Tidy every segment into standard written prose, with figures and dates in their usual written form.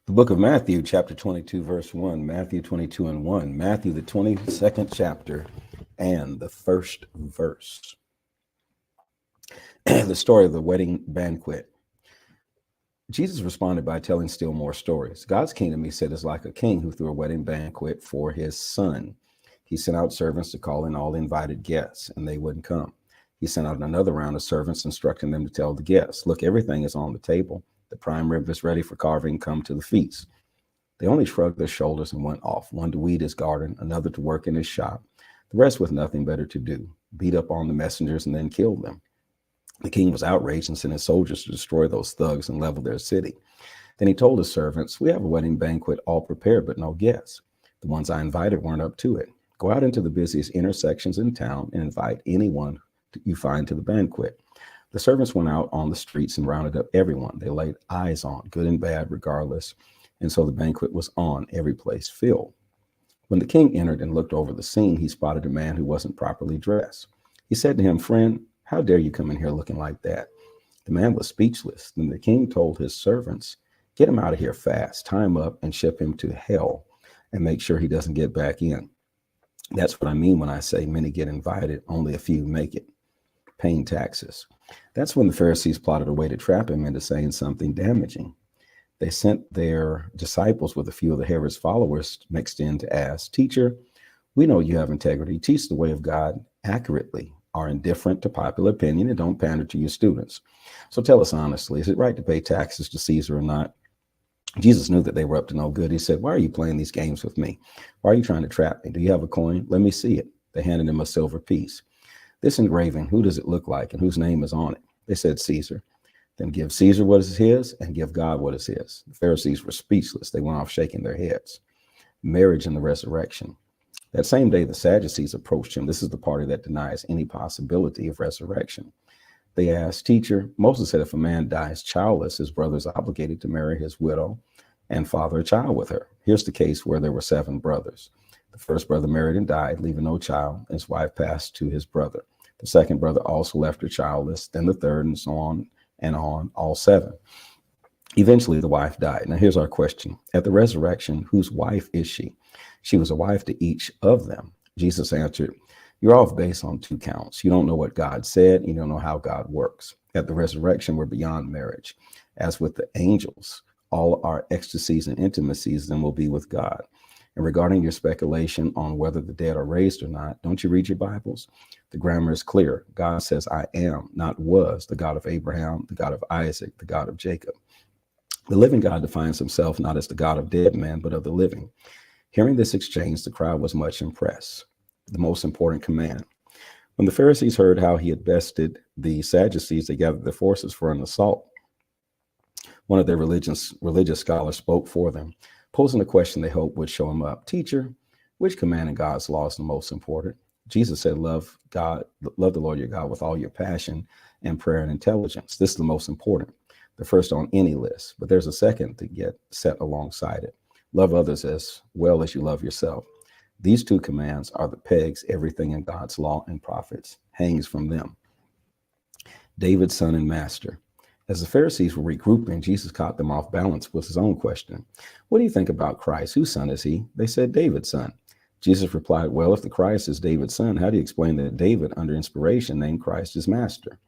The book of Matthew, chapter 22, verse 1, Matthew 22 and 1, Matthew, the 22nd chapter and the first verse. The story of the wedding banquet. Jesus responded by telling still more stories. God's kingdom, he said, is like a king who threw a wedding banquet for his son. He sent out servants to call in all the invited guests, and they wouldn't come. He sent out another round of servants, instructing them to tell the guests, look, everything is on the table. The prime rib is ready for carving. Come to the feast. They only shrugged their shoulders and went off, one to weed his garden, another to work in his shop, the rest with nothing better to do, beat up on the messengers and then killed them. The king was outraged and sent his soldiers to destroy those thugs and level their city. Then he told his servants, we have a wedding banquet all prepared, but no guests. The ones I invited weren't up to it. Go out into the busiest intersections in town and invite anyone you find to the banquet. The servants went out on the streets and rounded up everyone they laid eyes on, good and bad, regardless. And so the banquet was on, every place filled. When the king entered and looked over the scene, he spotted a man who wasn't properly dressed. He said to him, friend, how dare you come in here looking like that? The man was speechless. Then the king told his servants, get him out of here fast, tie him up and ship him to hell and make sure he doesn't get back in. That's what I mean when I say many get invited, only a few make it. Paying taxes. That's when the Pharisees plotted a way to trap him into saying something damaging. They sent their disciples with a few of the Herod's followers mixed in to ask, teacher, we know you have integrity. Teach the way of God accurately, are indifferent to popular opinion, and don't pander to your students. So tell us honestly, is it right to pay taxes to Caesar or not? Jesus knew that they were up to no good. He said, why are you playing these games with me? Why are you trying to trap me? Do you have a coin? Let me see it. They handed him a silver piece. This engraving, who does it look like and whose name is on it? They said, Caesar. Then give Caesar what is his and give God what is his. The Pharisees were speechless. They went off shaking their heads. Marriage and the resurrection. That same day, the Sadducees approached him. This is the party that denies any possibility of resurrection. They asked, teacher, Moses said if a man dies childless, his brother is obligated to marry his widow and father a child with her. Here's the case where there were 7 brothers. The first brother married and died, leaving no child, and his wife passed to his brother. The second brother also left her childless, then the third, and so on and on, all 7. Eventually, the wife died. Now, here's our question. At the resurrection, whose wife is she? She was a wife to each of them. Jesus answered, you're off base on 2 counts. You don't know what God said. You don't know how God works. At the resurrection, we're beyond marriage. As with the angels, all our ecstasies and intimacies then will be with God. And regarding your speculation on whether the dead are raised or not, don't you read your Bibles? The grammar is clear. God says, I am, not was, the God of Abraham, the God of Isaac, the God of Jacob. The living God defines himself not as the God of dead men, but of the living. Hearing this exchange, the crowd was much impressed. The most important command. When the Pharisees heard how he had bested the Sadducees, they gathered their forces for an assault. One of their religious scholars spoke for them, posing a question they hoped would show him up. Teacher, which command in God's law is the most important? Jesus said, love God, love the Lord your God with all your passion and prayer and intelligence. This is the most important, the first on any list, but there's a second to get set alongside it. Love others as well as you love yourself. These 2 commands are the pegs everything in God's law and prophets hangs from them. David's son and master. As the Pharisees were regrouping, Jesus caught them off balance with his own question. What do you think about Christ? Whose son is he? They said, David's son. Jesus replied, well, if the Christ is David's son, how do you explain that David, under inspiration, named Christ his master?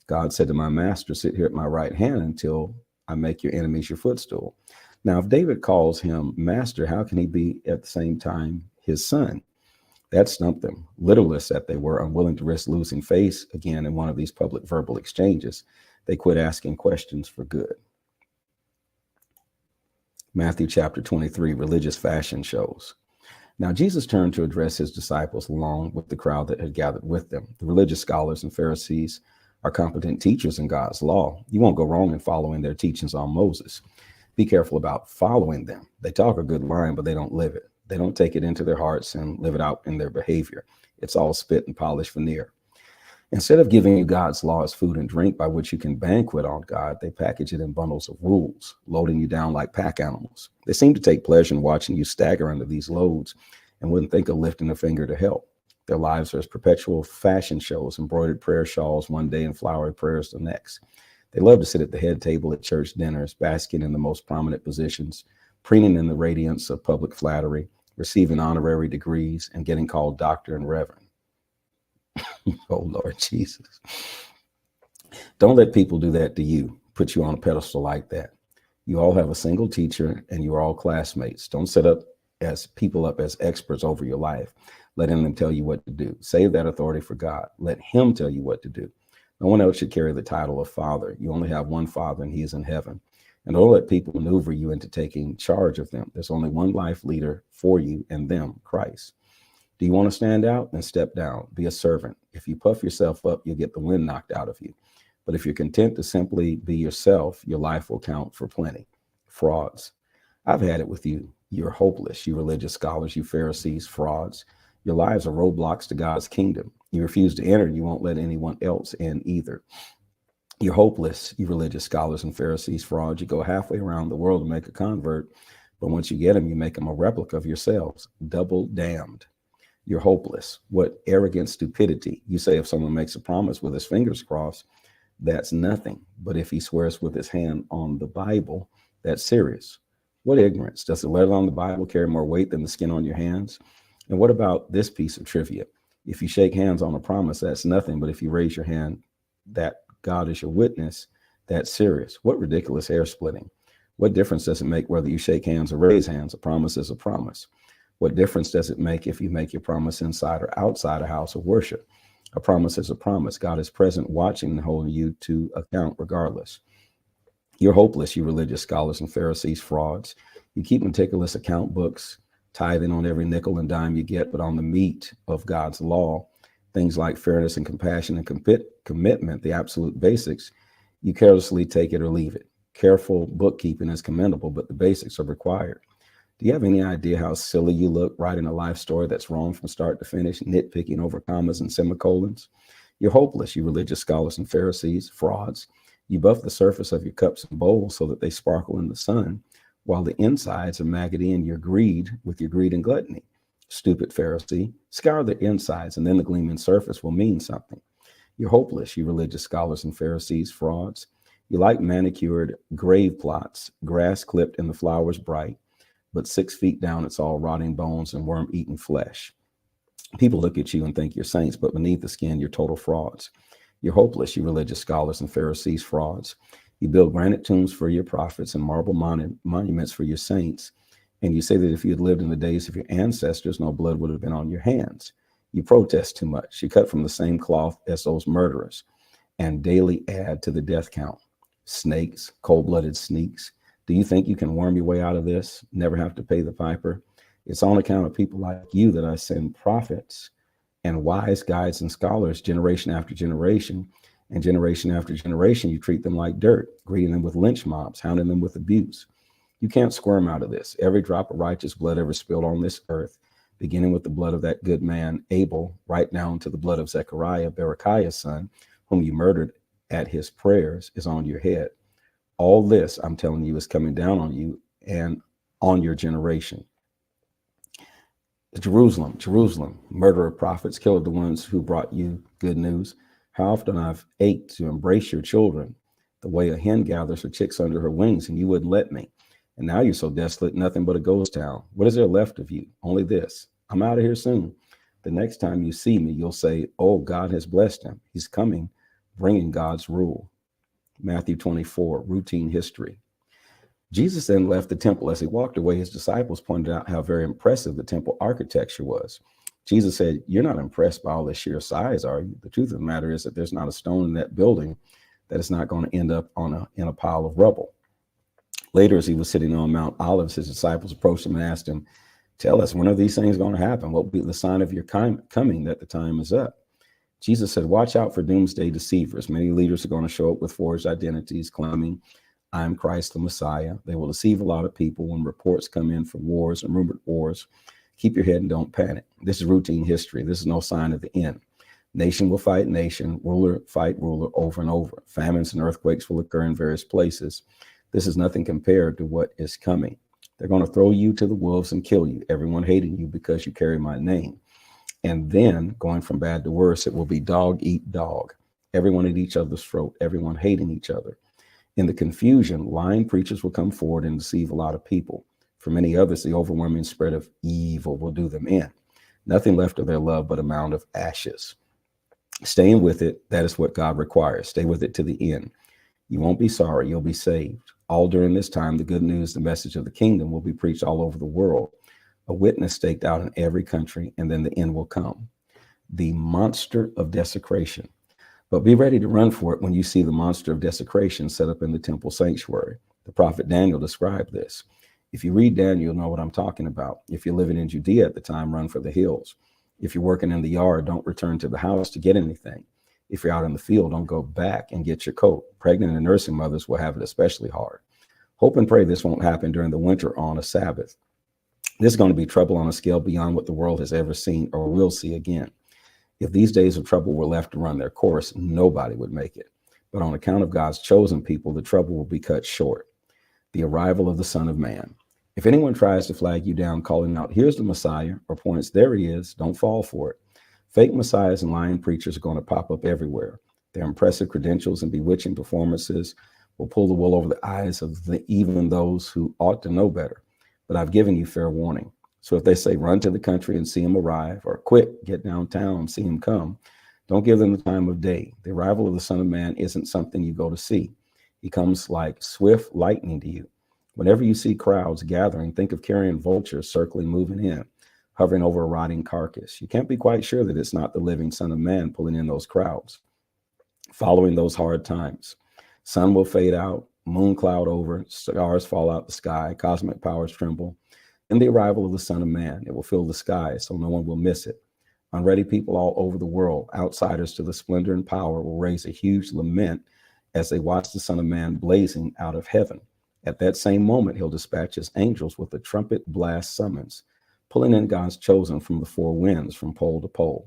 God said to my master, sit here at my right hand until I make your enemies your footstool. Now, if David calls him master, how can he be at the same time his son? That stumped them. Literalists that they were, unwilling to risk losing face again in one of these public verbal exchanges, they quit asking questions for good. Matthew chapter 23, religious fashion shows. Now, Jesus turned to address his disciples along with the crowd that had gathered with them. The religious scholars and Pharisees are competent teachers in God's law. You won't go wrong in following their teachings on Moses. Be careful about following them. They talk a good line, but they don't live it. They don't take it into their hearts and live it out in their behavior. It's all spit and polished veneer. Instead of giving you God's law as food and drink by which you can banquet on God, they package it in bundles of rules, loading you down like pack animals. They seem to take pleasure in watching you stagger under these loads and wouldn't think of lifting a finger to help. Their lives are as perpetual fashion shows, embroidered prayer shawls one day and flowery prayers the next. They love to sit at the head table at church dinners, basking in the most prominent positions, preening in the radiance of public flattery, receiving honorary degrees, and getting called doctor and reverend. Oh, Lord Jesus. Don't let people do that to you, put you on a pedestal like that. You all have a single teacher and you're all classmates. Don't set up as people up as experts over your life, letting them tell you what to do. Save that authority for God. Let him tell you what to do. No one else should carry the title of father. You only have one father and he is in heaven. And don't let people maneuver you into taking charge of them. There's only one life leader for you and them, Christ. Do you want to stand out? Then step down. Be a servant. If you puff yourself up, you'll get the wind knocked out of you. But if you're content to simply be yourself, your life will count for plenty. Frauds. I've had it with you. You're hopeless, you religious scholars, you Pharisees, frauds. Your lives are roadblocks to God's kingdom. You refuse to enter and you won't let anyone else in either. You're hopeless, you religious scholars and Pharisees, frauds. You go halfway around the world to make a convert, but once you get them, you make them a replica of yourselves. Double damned. You're hopeless. What arrogant stupidity. You say if someone makes a promise with his fingers crossed, that's nothing. But if he swears with his hand on the Bible, that's serious. What ignorance. Does the letter on the Bible carry more weight than the skin on your hands? And what about this piece of trivia? If you shake hands on a promise, that's nothing. But if you raise your hand that God is your witness, that's serious. What ridiculous hair splitting. What difference does it make whether you shake hands or raise hands? A promise is a promise. What difference does it make if you make your promise inside or outside a house of worship? A promise is a promise. God is present, watching and holding you to account regardless. You're hopeless, you religious scholars and Pharisees, frauds. You keep meticulous account books, tithing on every nickel and dime you get, but on the meat of God's law, things like fairness and compassion and commitment, the absolute basics, you carelessly take it or leave it. Careful bookkeeping is commendable, but the basics are required. Do you have any idea how silly you look writing a life story that's wrong from start to finish, nitpicking over commas and semicolons? You're hopeless, you religious scholars and Pharisees, frauds. You buff the surface of your cups and bowls so that they sparkle in the sun, while the insides are maggoty in your greed with your greed and gluttony. Stupid Pharisee, scour the insides and then the gleaming surface will mean something. You're hopeless, you religious scholars and Pharisees, frauds. You like manicured grave plots, grass clipped and the flowers bright, but 6 feet down, it's all rotting bones and worm-eaten flesh. People look at you and think you're saints, but beneath the skin, you're total frauds. You're hopeless, you religious scholars and Pharisees, frauds. You build granite tombs for your prophets and marble monuments for your saints. And you say that if you had lived in the days of your ancestors, no blood would have been on your hands. You protest too much. You cut from the same cloth as those murderers and daily add to the death count. Snakes, cold-blooded sneaks. Do you think you can worm your way out of this? Never have to pay the piper? It's on account of people like you that I send prophets and wise guides and scholars generation after generation. And generation after generation, you treat them like dirt, greeting them with lynch mobs, hounding them with abuse. You can't squirm out of this. Every drop of righteous blood ever spilled on this earth, beginning with the blood of that good man, Abel, right down to the blood of Zechariah, Berechiah's son, whom you murdered at his prayers, is on your head. All this, I'm telling you, is coming down on you and on your generation. Jerusalem, Jerusalem, murder of prophets, killer of the ones who brought you good news. How often I've ached to embrace your children, the way a hen gathers her chicks under her wings, and you wouldn't let me. And now you're so desolate, nothing but a ghost town. What is there left of you? Only this. I'm out of here soon. The next time you see me, you'll say, oh, God has blessed him. He's coming, bringing God's rule. Matthew 24, routine history. Jesus then left the temple. As he walked away, his disciples pointed out how very impressive the temple architecture was. Jesus said, you're not impressed by all the sheer size, are you? The truth of the matter is that there's not a stone in that building that is not going to end up in a pile of rubble. Later, as he was sitting on Mount Olives, his disciples approached him and asked him, tell us, when are these things going to happen? What will be the sign of your coming that the time is up? Jesus said, watch out for doomsday deceivers. Many leaders are going to show up with forged identities, claiming, I'm Christ the Messiah. They will deceive a lot of people when reports come in from wars and rumored wars. Keep your head and don't panic. This is routine history. This is no sign of the end. Nation will fight nation, ruler fight ruler over and over. Famines and earthquakes will occur in various places. This is nothing compared to what is coming. They're going to throw you to the wolves and kill you, everyone hating you because you carry my name. And then, going from bad to worse, it will be dog eat dog. Everyone at each other's throat, everyone hating each other. In the confusion, lying preachers will come forward and deceive a lot of people. For many others, the overwhelming spread of evil will do them in. Nothing left of their love but a mound of ashes. Staying with it, that is what God requires. Stay with it to the end. You won't be sorry, you'll be saved. All during this time, the good news, the message of the kingdom will be preached all over the world, a witness staked out in every country, and then the end will come. The monster of desecration. But be ready to run for it when you see the monster of desecration set up in the temple sanctuary. The prophet Daniel described this. If you read Daniel, you'll know what I'm talking about. If you're living in Judea at the time, run for the hills. If you're working in the yard, don't return to the house to get anything. If you're out in the field, don't go back and get your coat. Pregnant and nursing mothers will have it especially hard. Hope and pray this won't happen during the winter on a Sabbath. This is going to be trouble on a scale beyond what the world has ever seen or will see again. If these days of trouble were left to run their course, nobody would make it. But on account of God's chosen people, the trouble will be cut short. The arrival of the Son of Man. If anyone tries to flag you down, calling out, here's the Messiah, or points, there he is, don't fall for it. Fake messiahs and lying preachers are going to pop up everywhere. Their impressive credentials and bewitching performances will pull the wool over the eyes of even those who ought to know better. But I've given you fair warning. So if they say run to the country and see him arrive, or quick, get downtown and see him come, don't give them the time of day. The arrival of the Son of Man isn't something you go to see. He comes like swift lightning to you. Whenever you see crowds gathering, think of carrion vultures circling, moving in, hovering over a rotting carcass. You can't be quite sure that it's not the living Son of Man pulling in those crowds, following those hard times. Sun will fade out, moon cloud over, stars fall out the sky, cosmic powers tremble. In the arrival of the Son of Man, it will fill the sky so no one will miss it. Unready people all over the world, outsiders to the splendor and power, will raise a huge lament as they watch the Son of Man blazing out of heaven. At that same moment, he'll dispatch his angels with a trumpet blast summons, pulling in God's chosen from the four winds, from pole to pole.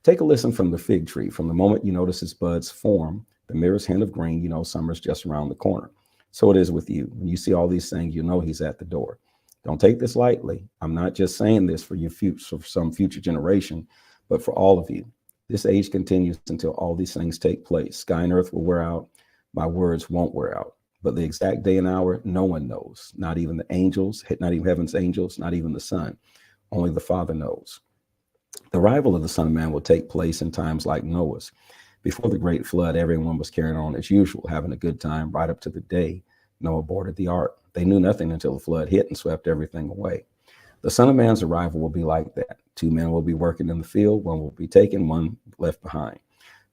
Take a listen from the fig tree. From the moment you notice its buds form, the merest hint of green, you know summer's just around the corner. So it is with you. When you see all these things, you know he's at the door. Don't take this lightly. I'm not just saying this for your future, for some future generation, but for all of you. This age continues until all these things take place. Sky and earth will wear out. My words won't wear out. But the exact day and hour, no one knows. Not even the angels, not even heaven's angels, not even the Son. Only the Father knows. The arrival of the Son of Man will take place in times like Noah's. Before the great flood, everyone was carrying on as usual, having a good time right up to the day Noah boarded the ark. They knew nothing until the flood hit and swept everything away. The Son of Man's arrival will be like that. 2 men will be working in the field, one will be taken, one left behind.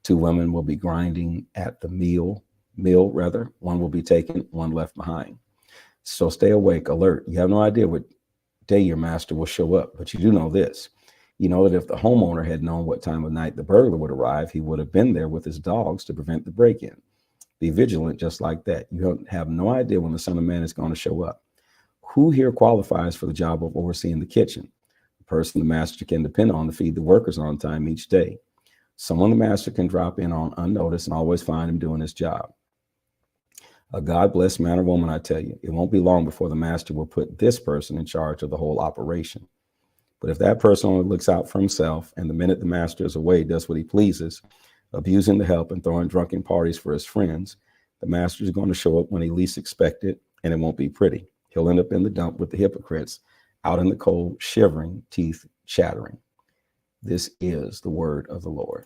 2 women will be grinding at the mill, one will be taken, one left behind. So stay awake, alert. You have no idea what day your master will show up, but you do know this. You know that if the homeowner had known what time of night the burglar would arrive, he would have been there with his dogs to prevent the break-in. Be vigilant just like that. You have no idea when the Son of Man is going to show up. Who here qualifies for the job of overseeing the kitchen? The person the master can depend on to feed the workers on time each day. Someone the master can drop in on unnoticed and always find him doing his job. A God-blessed man or woman, I tell you. It won't be long before the master will put this person in charge of the whole operation. But if that person only looks out for himself and the minute the master is away does what he pleases, abusing the help and throwing drunken parties for his friends, the master is going to show up when he least expects it, and it won't be pretty. He'll end up in the dump with the hypocrites, out in the cold, shivering, teeth chattering. This is the word of the Lord.